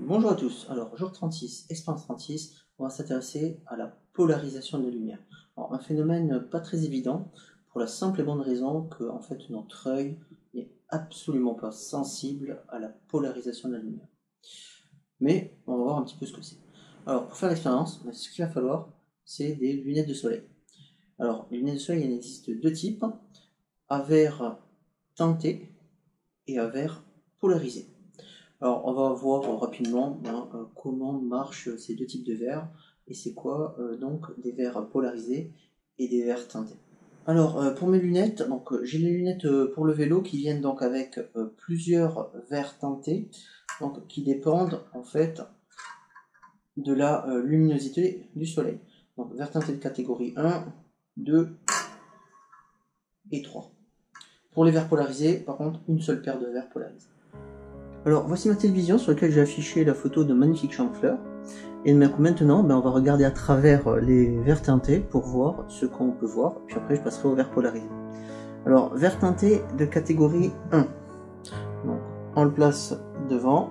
Bonjour à tous, alors jour 36, expérience 36, on va s'intéresser à la polarisation de la lumière. Alors, un phénomène pas très évident, pour la simple et bonne raison que en fait, notre œil n'est absolument pas sensible à la polarisation de la lumière. Mais on va voir un petit peu ce que c'est. Alors pour faire l'expérience, ce qu'il va falloir, c'est des lunettes de soleil. Alors les lunettes de soleil, il existe deux types, à verre teinté et à verre polarisé. Alors, on va voir rapidement comment marchent ces deux types de verres et c'est quoi donc des verres polarisés et des verres teintés. Alors, pour mes lunettes, j'ai les lunettes pour le vélo qui viennent donc avec plusieurs verres teintés, donc qui dépendent en fait de la luminosité du soleil. Donc, verres teintés de catégorie 1, 2 et 3. Pour les verres polarisés, par contre, une seule paire de verres polarisés. Alors voici ma télévision sur laquelle j'ai affiché la photo de magnifique champ de fleurs. Et maintenant, on va regarder à travers les verres teintés pour voir ce qu'on peut voir. Puis après, je passerai au verre polarisé. Alors, verre teinté de catégorie 1. Donc, on le place devant.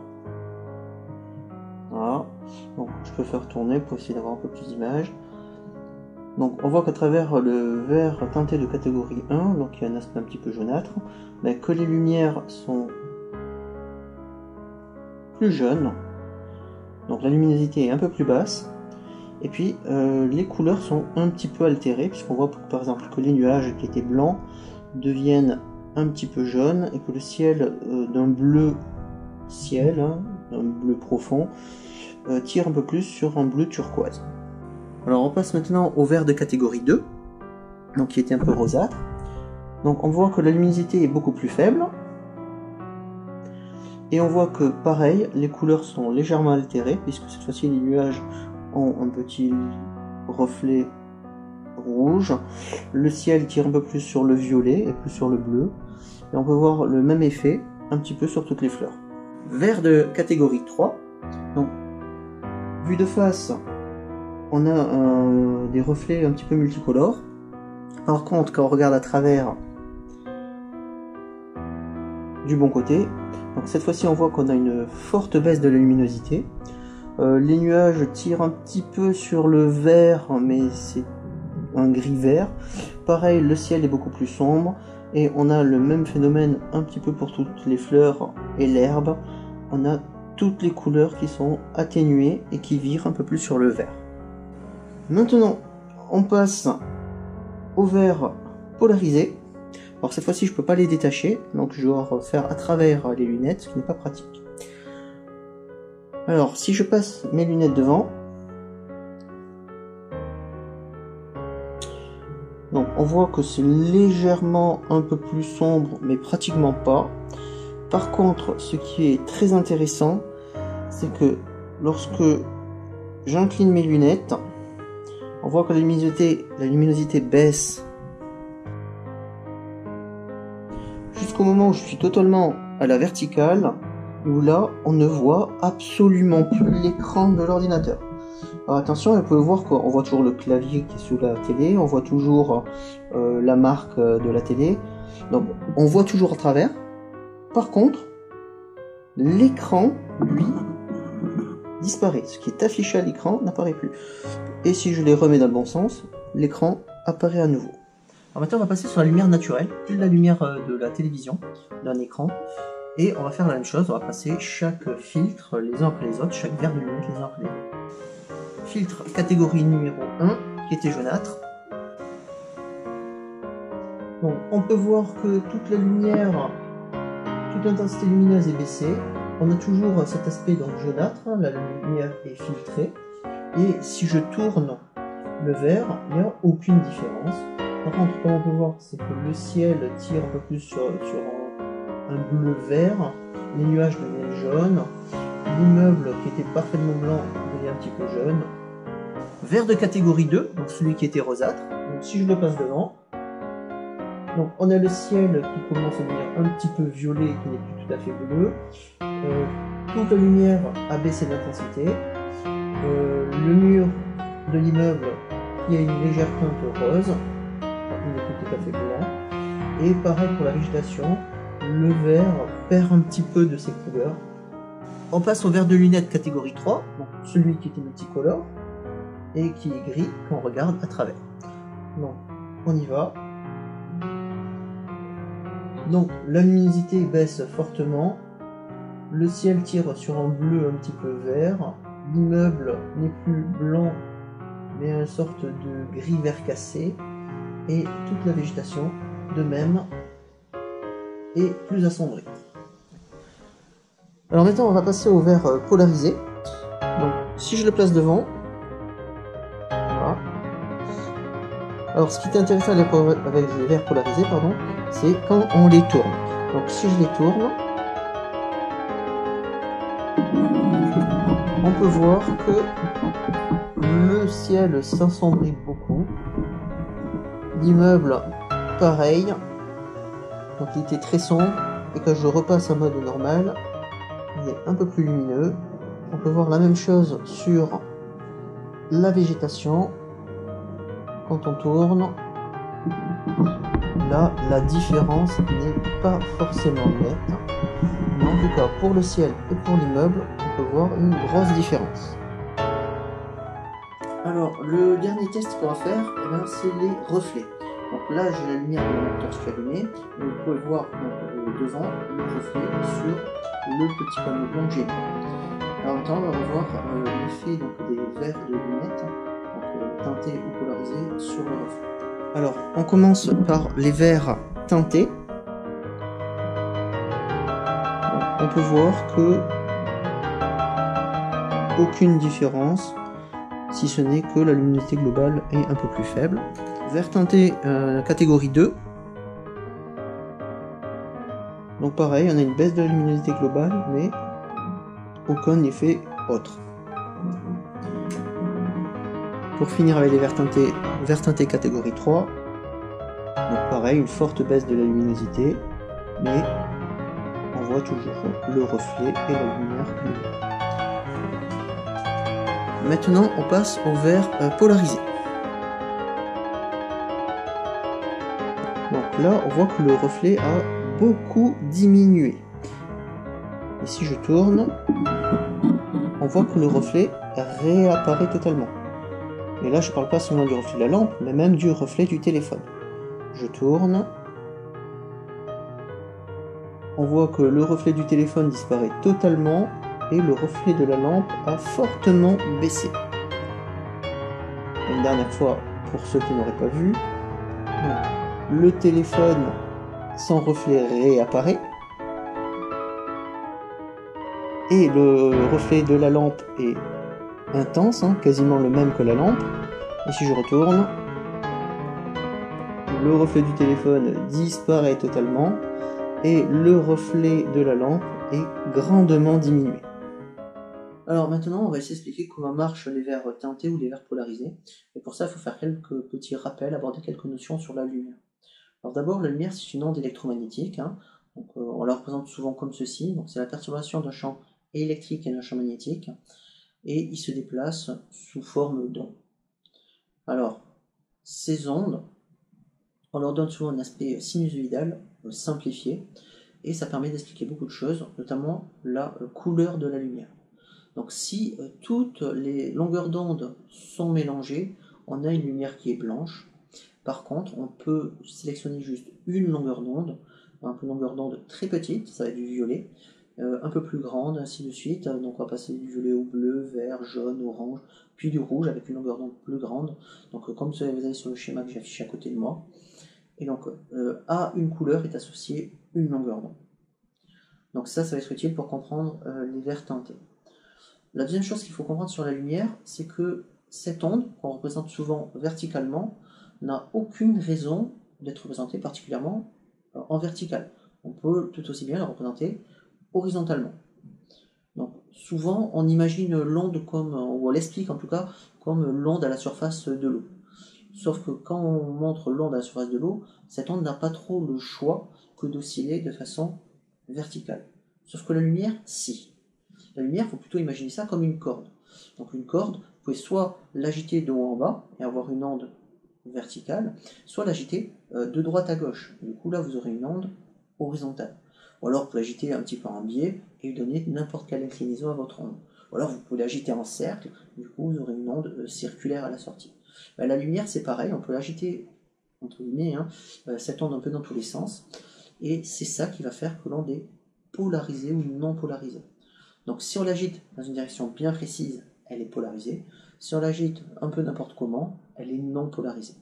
Voilà. Donc, je peux faire tourner pour essayer d'avoir un peu plus d'images. Donc, on voit qu'à travers le verre teinté de catégorie 1, donc il y a un aspect un petit peu jaunâtre, que les lumières sont plus jeune, donc la luminosité est un peu plus basse, et puis les couleurs sont un petit peu altérées, puisqu'on voit par exemple que les nuages qui étaient blancs deviennent un petit peu jaunes, et que le ciel d'un bleu ciel, un bleu profond, tire un peu plus sur un bleu turquoise. Alors on passe maintenant au vert de catégorie 2, donc qui était un peu rosâtre. Donc on voit que la luminosité est beaucoup plus faible, et on voit que pareil, les couleurs sont légèrement altérées, puisque cette fois-ci les nuages ont un petit reflet rouge, le ciel tire un peu plus sur le violet et plus sur le bleu, et on peut voir le même effet un petit peu sur toutes les fleurs. Vert de catégorie 3, donc vu de face, on a des reflets un petit peu multicolores. Par contre, quand on regarde à travers du bon côté, donc cette fois-ci on voit qu'on a une forte baisse de la luminosité. Les nuages tirent un petit peu sur le vert, mais c'est un gris vert. Pareil, le ciel est beaucoup plus sombre, et on a le même phénomène un petit peu pour toutes les fleurs et l'herbe. On a toutes les couleurs qui sont atténuées et qui virent un peu plus sur le vert. Maintenant, on passe au vert polarisé. Alors cette fois-ci je peux pas les détacher, donc je dois refaire à travers les lunettes, ce qui n'est pas pratique. Alors si je passe mes lunettes devant, donc on voit que c'est légèrement un peu plus sombre, mais pratiquement pas. Par contre, ce qui est très intéressant, c'est que lorsque j'incline mes lunettes, on voit que la luminosité baisse jusqu'au moment où je suis totalement à la verticale, où là on ne voit absolument plus l'écran de l'ordinateur. Alors attention, vous pouvez voir qu'on voit toujours le clavier qui est sous la télé, on voit toujours la marque de la télé, donc on voit toujours à travers. Par contre, l'écran, lui, disparaît. Ce qui est affiché à l'écran n'apparaît plus. Et si je les remets dans le bon sens, l'écran apparaît à nouveau. Alors maintenant on va passer sur la lumière naturelle, plus de la lumière de la télévision, d'un écran. Et on va faire la même chose, on va passer chaque filtre les uns après les autres, chaque verre de lunettes les uns après les autres. Filtre catégorie numéro 1, qui était jaunâtre. Donc on peut voir que toute la lumière, toute l'intensité lumineuse est baissée. On a toujours cet aspect donc jaunâtre, la lumière est filtrée. Et si je tourne le verre, il n'y a aucune différence. Par contre, comme on peut voir, c'est que le ciel tire un peu plus sur un bleu vert, les nuages deviennent jaunes, l'immeuble qui était parfaitement blanc devient un petit peu jaune. Vert de catégorie 2, donc celui qui était rosâtre. Donc si je le passe devant, donc on a le ciel qui commence à devenir un petit peu violet, qui n'est plus tout à fait bleu. Toute la lumière a baissé d'intensité. Le mur de l'immeuble qui a une légère teinte rose, il n'est plus tout à fait blanc. Et pareil pour la végétation, le vert perd un petit peu de ses couleurs. on passe au verre de lunettes catégorie 3, donc celui qui était multicolore et qui est gris quand on regarde à travers. Donc on y va. Donc la luminosité baisse fortement, le ciel tire sur un bleu un petit peu vert, l'immeuble n'est plus blanc mais une sorte de gris vert cassé, et toute la végétation de même est plus assombrie. Alors maintenant on va passer au vert polarisé. Donc si je le place devant, voilà. Alors ce qui est intéressant avec les verres polarisés, c'est quand on les tourne. Donc si je les tourne, on peut voir que le ciel s'assombrit beaucoup. L'immeuble, pareil. Donc il était très sombre, et quand je repasse en mode normal, il est un peu plus lumineux. On peut voir la même chose sur la végétation. Quand on tourne, là, la différence n'est pas forcément nette. Mais en tout cas, pour le ciel et pour l'immeuble, on peut voir une grosse différence. Alors, le dernier test qu'on va faire, c'est les reflets. Donc là, j'ai la lumière de mon torche allumée, et vous pouvez voir devant le reflet sur le petit panneau blanc que j'ai mis. Alors maintenant, on va voir l'effet des verres de lunettes, teintés ou polarisés, sur le reflet. Alors, on commence par les verres teintés. Donc, on peut voir que aucune différence, si ce n'est que la luminosité globale est un peu plus faible. Vert teinté catégorie 2. Donc pareil, on a une baisse de la luminosité globale, mais aucun effet autre. Pour finir avec les verts teintés catégorie 3. Donc pareil, une forte baisse de la luminosité, mais on voit toujours le reflet et la lumière globale. Maintenant, on passe au vert polarisé. Donc là, on voit que le reflet a beaucoup diminué. Et si je tourne, on voit que le reflet réapparaît totalement. Et là, je ne parle pas seulement du reflet de la lampe, mais même du reflet du téléphone. Je tourne. On voit que le reflet du téléphone disparaît totalement et le reflet de la lampe a fortement baissé. Une dernière fois, pour ceux qui n'auraient pas vu, donc, le téléphone sans reflet réapparaît et le reflet de la lampe est intense, quasiment le même que la lampe. Et si je retourne, le reflet du téléphone disparaît totalement et le reflet de la lampe est grandement diminué. Alors maintenant, on va essayer d'expliquer comment marchent les verres teintés ou les verres polarisés. Et pour ça, il faut faire quelques petits rappels, aborder quelques notions sur la lumière. Alors d'abord, la lumière, c'est une onde électromagnétique. Donc, on la représente souvent comme ceci. Donc c'est la perturbation d'un champ électrique et d'un champ magnétique. Et il se déplace sous forme d'ondes. Alors, ces ondes, on leur donne souvent un aspect sinusoïdal, simplifié. Et ça permet d'expliquer beaucoup de choses, notamment la couleur de la lumière. Donc si toutes les longueurs d'onde sont mélangées, on a une lumière qui est blanche. Par contre, on peut sélectionner juste une longueur d'onde, une longueur d'onde très petite, ça va être du violet, un peu plus grande, ainsi de suite. Donc on va passer du violet au bleu, vert, jaune, orange, puis du rouge avec une longueur d'onde plus grande. Donc comme vous avez sur le schéma que j'ai affiché à côté de moi. Et donc à une couleur est associée une longueur d'onde. Donc ça va être utile pour comprendre les verres teintés. La deuxième chose qu'il faut comprendre sur la lumière, c'est que cette onde, qu'on représente souvent verticalement, n'a aucune raison d'être représentée particulièrement en vertical. On peut tout aussi bien la représenter horizontalement. Donc souvent, on imagine l'onde comme, ou on l'explique en tout cas, comme l'onde à la surface de l'eau. Sauf que quand on montre l'onde à la surface de l'eau, cette onde n'a pas trop le choix que d'osciller de façon verticale. Sauf que la lumière, si. La lumière, il faut plutôt imaginer ça comme une corde. Donc une corde, vous pouvez soit l'agiter de haut en bas et avoir une onde verticale, soit l'agiter de droite à gauche. Du coup là, vous aurez une onde horizontale. Ou alors vous pouvez l'agiter un petit peu en biais et lui donner n'importe quelle inclinaison à votre onde. Ou alors vous pouvez l'agiter en cercle, du coup vous aurez une onde circulaire à la sortie. La lumière c'est pareil, on peut l'agiter entre guillemets, cette onde un peu dans tous les sens, et c'est ça qui va faire que l'onde est polarisée ou non polarisée. Donc si on l'agite dans une direction bien précise, elle est polarisée. Si on l'agite un peu n'importe comment, elle est non polarisée.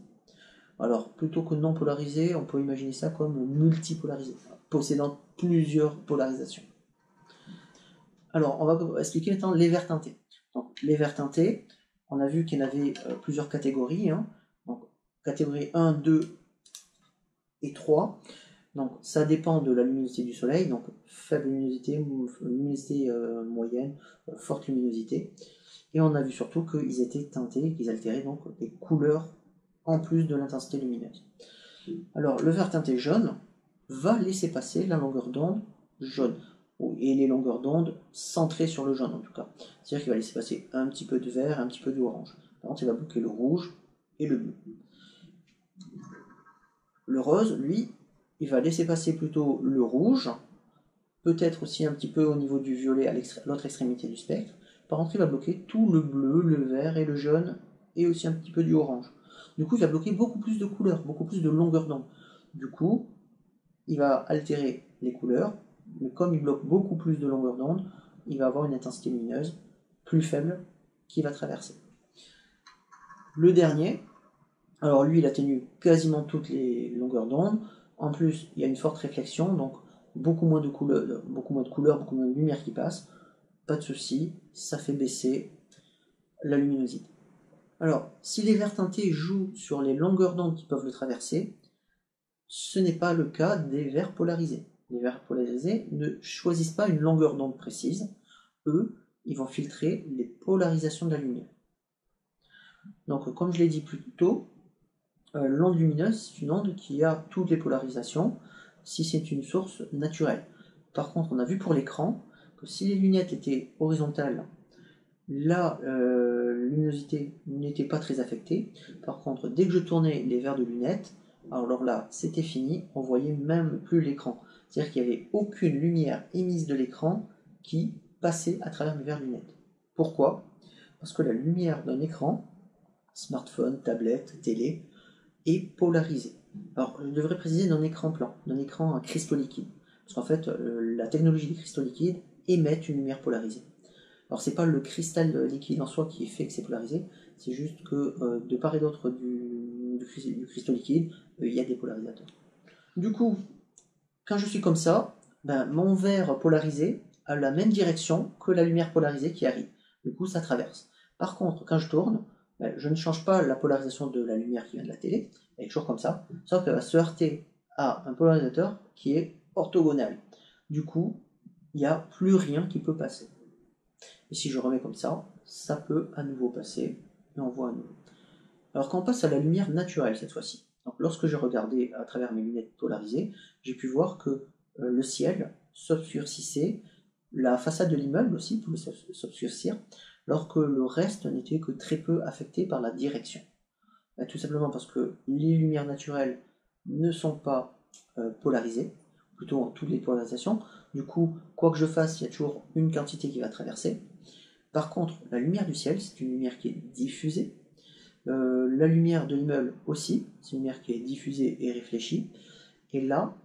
Alors, plutôt que non polarisée, on peut imaginer ça comme multipolarisée, possédant plusieurs polarisations. Alors, on va expliquer maintenant les verres teintés. Donc, les verres teintés, on a vu qu'il y en avait plusieurs catégories. Donc, catégorie 1, 2 et 3. Donc, ça dépend de la luminosité du soleil. Donc, faible luminosité, luminosité moyenne, forte luminosité. Et on a vu surtout qu'ils étaient teintés, qu'ils altéraient donc des couleurs en plus de l'intensité lumineuse. Alors, le verre teinté jaune va laisser passer la longueur d'onde jaune, et les longueurs d'onde centrées sur le jaune en tout cas. C'est-à-dire qu'il va laisser passer un petit peu de vert, un petit peu d'orange. Par contre, il va bloquer le rouge et le bleu. Le rose, lui, il va laisser passer plutôt le rouge, peut-être aussi un petit peu au niveau du violet à l'autre extrémité du spectre. Par contre, il va bloquer tout le bleu, le vert et le jaune, et aussi un petit peu du orange. Du coup, il va bloquer beaucoup plus de couleurs, beaucoup plus de longueur d'onde. Du coup, il va altérer les couleurs, mais comme il bloque beaucoup plus de longueur d'onde, il va avoir une intensité lumineuse plus faible qui va traverser. Le dernier, alors lui, il atténue quasiment toutes les longueurs d'onde. En plus, il y a une forte réflexion, donc beaucoup moins de couleurs, beaucoup moins de lumière qui passe. Pas de souci, ça fait baisser la luminosité. Alors, si les verres teintés jouent sur les longueurs d'onde qui peuvent le traverser, ce n'est pas le cas des verres polarisés. Les verres polarisés ne choisissent pas une longueur d'onde précise. Eux, ils vont filtrer les polarisations de la lumière. Donc, comme je l'ai dit plus tôt, l'onde lumineuse, c'est une onde qui a toutes les polarisations si c'est une source naturelle. Par contre, on a vu pour l'écran que si les lunettes étaient horizontales, la luminosité n'était pas très affectée. Par contre, dès que je tournais les verres de lunettes, alors là, c'était fini, on voyait même plus l'écran. C'est-à-dire qu'il n'y avait aucune lumière émise de l'écran qui passait à travers mes verres de lunettes. Pourquoi? Parce que la lumière d'un écran, smartphone, tablette, télé, est polarisée. Alors, je devrais préciser d'un écran plan, d'un écran à cristaux liquides. Parce qu'en fait, la technologie des cristaux liquides émet une lumière polarisée. Alors c'est pas le cristal liquide en soi qui fait que c'est polarisé, c'est juste que de part et d'autre du cristaux liquide, il y a des polarisateurs. Du coup, quand je suis comme ça, mon verre polarisé a la même direction que la lumière polarisée qui arrive. Du coup, ça traverse. Par contre, quand je tourne, je ne change pas la polarisation de la lumière qui vient de la télé, elle est toujours comme ça, sauf qu'elle va se heurter à un polarisateur qui est orthogonal. Du coup, il n'y a plus rien qui peut passer. Et si je remets comme ça peut à nouveau passer, et on voit à nouveau. Alors quand on passe à la lumière naturelle cette fois-ci, donc lorsque j'ai regardé à travers mes lunettes polarisées, j'ai pu voir que le ciel s'obscurcissait, la façade de l'immeuble aussi pouvait s'obscurcir, alors que le reste n'était que très peu affecté par la direction. Tout simplement parce que les lumières naturelles ne sont pas polarisées, plutôt en toutes les polarisations. Du coup, quoi que je fasse, il y a toujours une quantité qui va traverser. Par contre, la lumière du ciel, c'est une lumière qui est diffusée. La lumière de l'immeuble aussi, c'est une lumière qui est diffusée et réfléchie. Et là,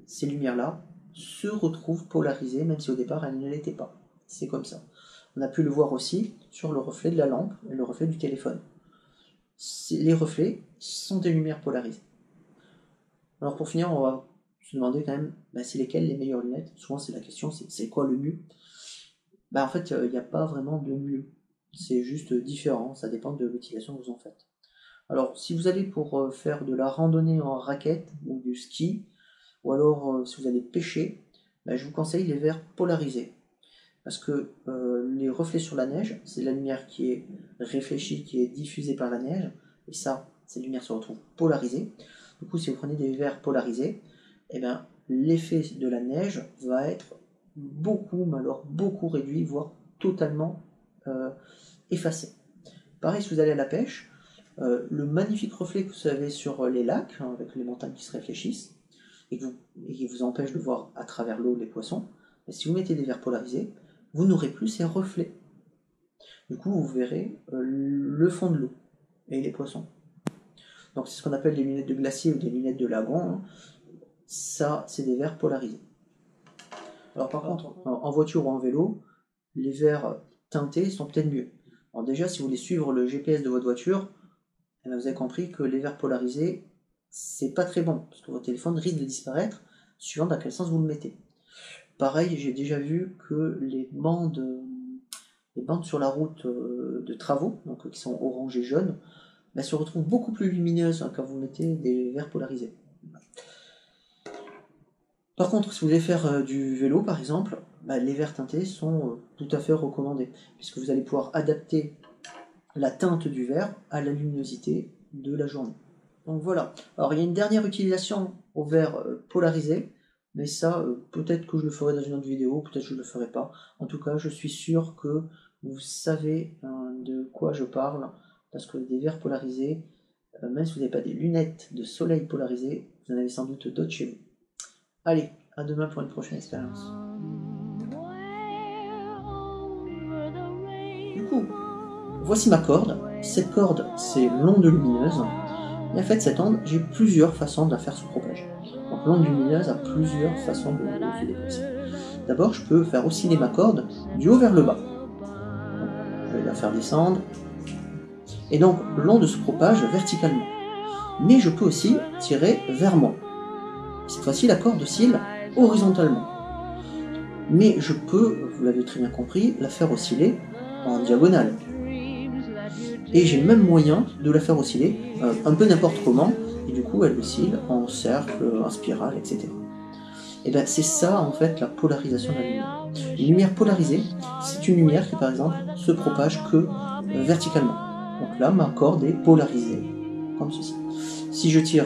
ces lumières-là se retrouvent polarisées, même si au départ elles ne l'étaient pas. C'est comme ça. On a pu le voir aussi sur le reflet de la lampe et le reflet du téléphone. Les reflets sont des lumières polarisées. Alors pour finir, on va se demander quand même, c'est lesquelles les meilleures lunettes. Souvent c'est la question, c'est quoi le mieux? En fait, il n'y a pas vraiment de mieux. C'est juste différent, ça dépend de l'utilisation que vous en faites. Alors, si vous allez pour faire de la randonnée en raquette ou du ski, ou alors si vous allez pêcher, je vous conseille les verres polarisés. Parce que les reflets sur la neige, c'est la lumière qui est réfléchie, qui est diffusée par la neige, et ça, cette lumière se retrouve polarisée. Du coup, si vous prenez des verres polarisés, l'effet de la neige va être beaucoup, mais alors beaucoup réduit, voire totalement effacé. Pareil, si vous allez à la pêche, le magnifique reflet que vous avez sur les lacs, avec les montagnes qui se réfléchissent, et qui vous empêche de voir à travers l'eau les poissons, mais si vous mettez des verres polarisés, vous n'aurez plus ces reflets. Du coup, vous verrez le fond de l'eau et les poissons. Donc c'est ce qu'on appelle des lunettes de glacier ou des lunettes de lagon. Hein. Ça, c'est des verres polarisés. Alors par contre, en voiture ou en vélo, les verres teintés sont peut-être mieux. Alors déjà, si vous voulez suivre le GPS de votre voiture, vous avez compris que les verres polarisés, c'est pas très bon, parce que votre téléphone risque de disparaître, suivant dans quel sens vous le mettez. Pareil, j'ai déjà vu que les bandes sur la route de travaux, donc qui sont orange et jaune, se retrouvent beaucoup plus lumineuses quand vous mettez des verres polarisés. Par contre, si vous voulez faire du vélo par exemple, les verres teintés sont tout à fait recommandés, puisque vous allez pouvoir adapter la teinte du verre à la luminosité de la journée. Donc voilà. Alors il y a une dernière utilisation au verre polarisé, mais ça, peut-être que je le ferai dans une autre vidéo, peut-être que je ne le ferai pas. En tout cas, je suis sûr que vous savez de quoi je parle, parce que des verres polarisés, même si vous n'avez pas des lunettes de soleil polarisées, vous en avez sans doute d'autres chez vous. Allez, à demain pour une prochaine expérience. Du coup, voici ma corde. Cette corde, c'est l'onde lumineuse. Et en fait, cette onde, j'ai plusieurs façons de la faire se propager. Donc l'onde lumineuse a plusieurs façons de se déplacer. D'abord, je peux faire osciller ma corde du haut vers le bas. Donc, je vais la faire descendre. Et donc, l'onde se propage verticalement. Mais je peux aussi tirer vers moi. Cette fois-ci, la corde oscille horizontalement. Mais je peux, vous l'avez très bien compris, la faire osciller en diagonale. Et j'ai le même moyen de la faire osciller un peu n'importe comment, et du coup elle oscille en cercle, en spirale, etc. Et bien c'est ça en fait la polarisation de la lumière. Une lumière polarisée, c'est une lumière qui par exemple se propage que verticalement. Donc là ma corde est polarisée, comme ceci. Si je tire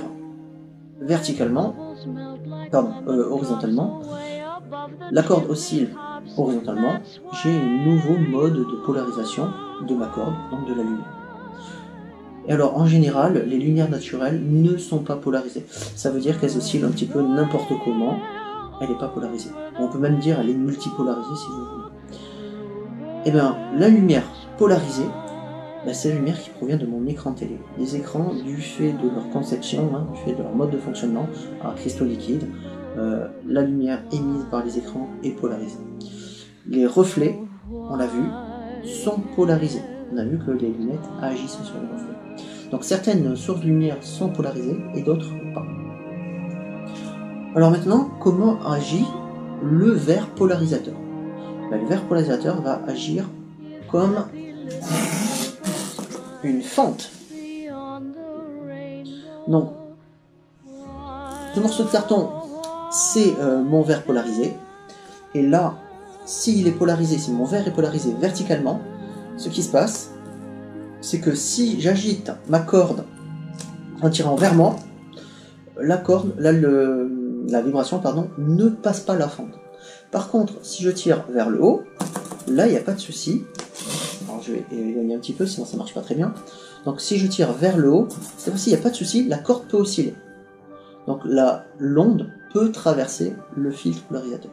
verticalement, horizontalement, la corde oscille horizontalement, j'ai un nouveau mode de polarisation de ma corde, donc de la lumière. Et alors en général, les lumières naturelles ne sont pas polarisées. Ça veut dire qu'elles oscillent un petit peu n'importe comment, elle n'est pas polarisée. On peut même dire qu'elle est multipolarisée si vous voulez. Et bien la lumière polarisée, c'est la lumière qui provient de mon écran télé. Les écrans, du fait de leur conception, du fait de leur mode de fonctionnement, à cristaux liquides, la lumière émise par les écrans est polarisée. Les reflets, on l'a vu, sont polarisés. On a vu que les lunettes agissent sur les reflets. Donc certaines sources de lumière sont polarisées et d'autres pas. Alors maintenant, comment agit le verre polarisateur? Le verre polarisateur va agir comme une fente. Donc, ce morceau de carton, c'est mon verre polarisé. Et là, s'il est polarisé, si mon verre est polarisé verticalement, ce qui se passe, c'est que si j'agite ma corde en tirant vers moi, la corde, la vibration, ne passe pas la fente. Par contre, si je tire vers le haut, là, il n'y a pas de souci. Alors, je vais éloigner un petit peu, sinon ça ne marche pas très bien. Donc, si je tire vers le haut, cette fois-ci, il n'y a pas de souci, la corde peut osciller. Donc, l'onde peut traverser le filtre polarisateur.